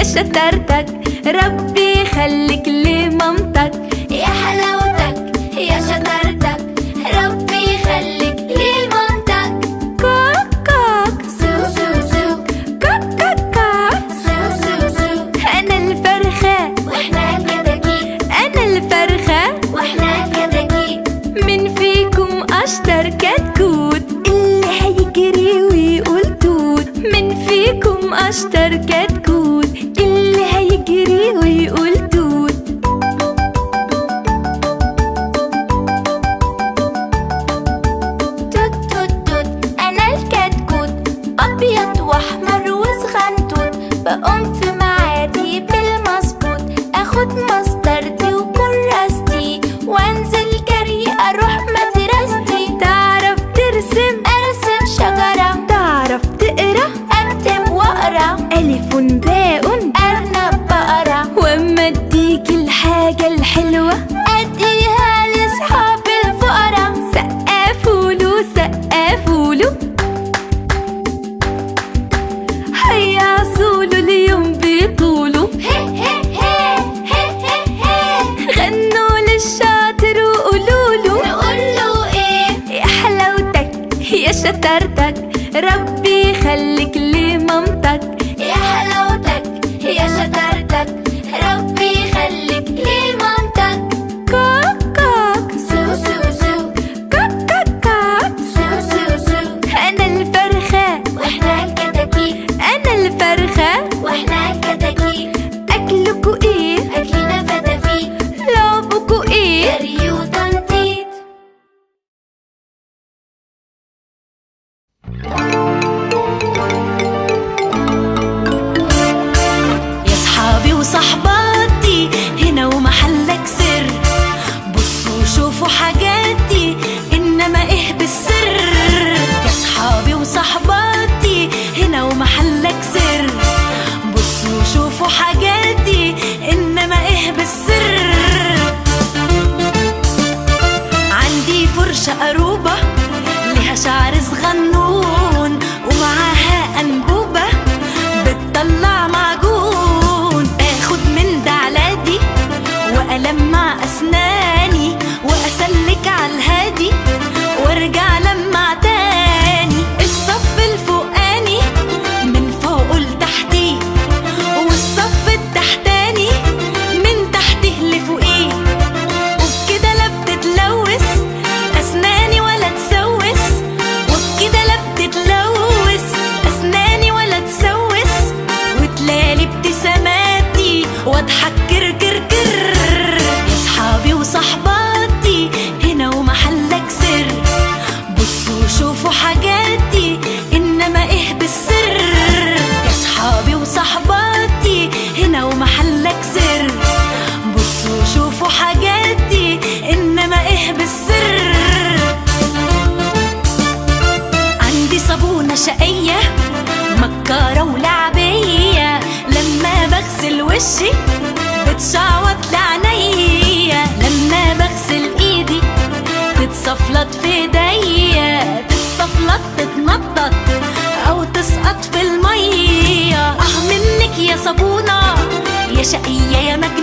يا شطارتك، ربي يخليك لمامتك. يا حلاوتك يا شطارتك، ربي يخليك لمامتك. كوك كوك سو سو سو، كوك كوك كوك سو سو سو. أنا الفرخة وإحنا الكتاكيت، أنا الفرخة وإحنا الكتاكيت. من فيكم أشطر كتكوت اللي هيجري ويقول توت؟ من فيكم أشطر كتكوت اللي هيجري ويقول توت؟ توت توت توت، أنا الكتكوت أبيض وأحمر وصغنطوط. بقوم في معادي بالمظبوط، أخد مستردي وكراستي وأنزل جري أروح مدرستي. تعرف ترسم؟ أرسم شجرة. تعرف تقرأ؟ أكتب وأقرأ. ألف باء أرنب بقرة. وأما أديك الحاجة الحلوة أديها لأصحاب الفقرا. سقفوله سقفوله، هيعصوله اليوم بيطولوا. غنوا للشاطر وقولوله، نقوله ايه؟ يا حلاوتك يا شطارتك، ربي يخليك لمامتك. يا حلاوتك يا شطارتك، ربي يخليك لمامتك. كوك كوك سو سو سو، كوك كوك كوك سو سو سو. أنا الفرخة وإحنا الكتاكيت، أنا الفرخة وإحنا الكتاكيت. أكلكوا إيه؟ أكلنا فتافيت. لعبكوا إيه؟ جري وتنطيط. يا صحابي وصحباتي، هنا ومحلك سر. بصوا شوفوا حاجاتي، إنما إيه بالسر. يا صحابي وصحباتي، هنا ومحلك سر. بصوا شوفوا حاجاتي، إنما إيه بالسر. عندي فرشة قروبة لها شعر صغنون، ومعاها أنبوبة بتطلع معجون. اخد من ده علادي وألمع أسناني، وأسلك عالهادي وارجع لمع تاني. الصف الفوقاني من فوق لتحتي، والصف التحتاني من تحته لفوقيه. وبكده لا بتتلوث أسناني ولا تسوس، وبكده لا بتتلوث أسناني ولا تسوس. وتلالي ابتساماتي واضحك كر كر كر. يا صحابي وصحباتي، هنا ومحلك سر. بصوا شوفوا حاجاتي، إنما إيه بالسر. يا صحابي وصحباتي، هنا ومحلك سر. بصوا شوفوا حاجاتي، إنما إيه بالسر. عندي صابونة شقية مكارة ولعبية، لما بغسل وشي بتشعوط لعينيا. لما بغسل ايدي تتصفلت في ايديا، تتصفلت تتنطط او تسقط في المية. منك يا صابونة يا شقية يا مجنونة.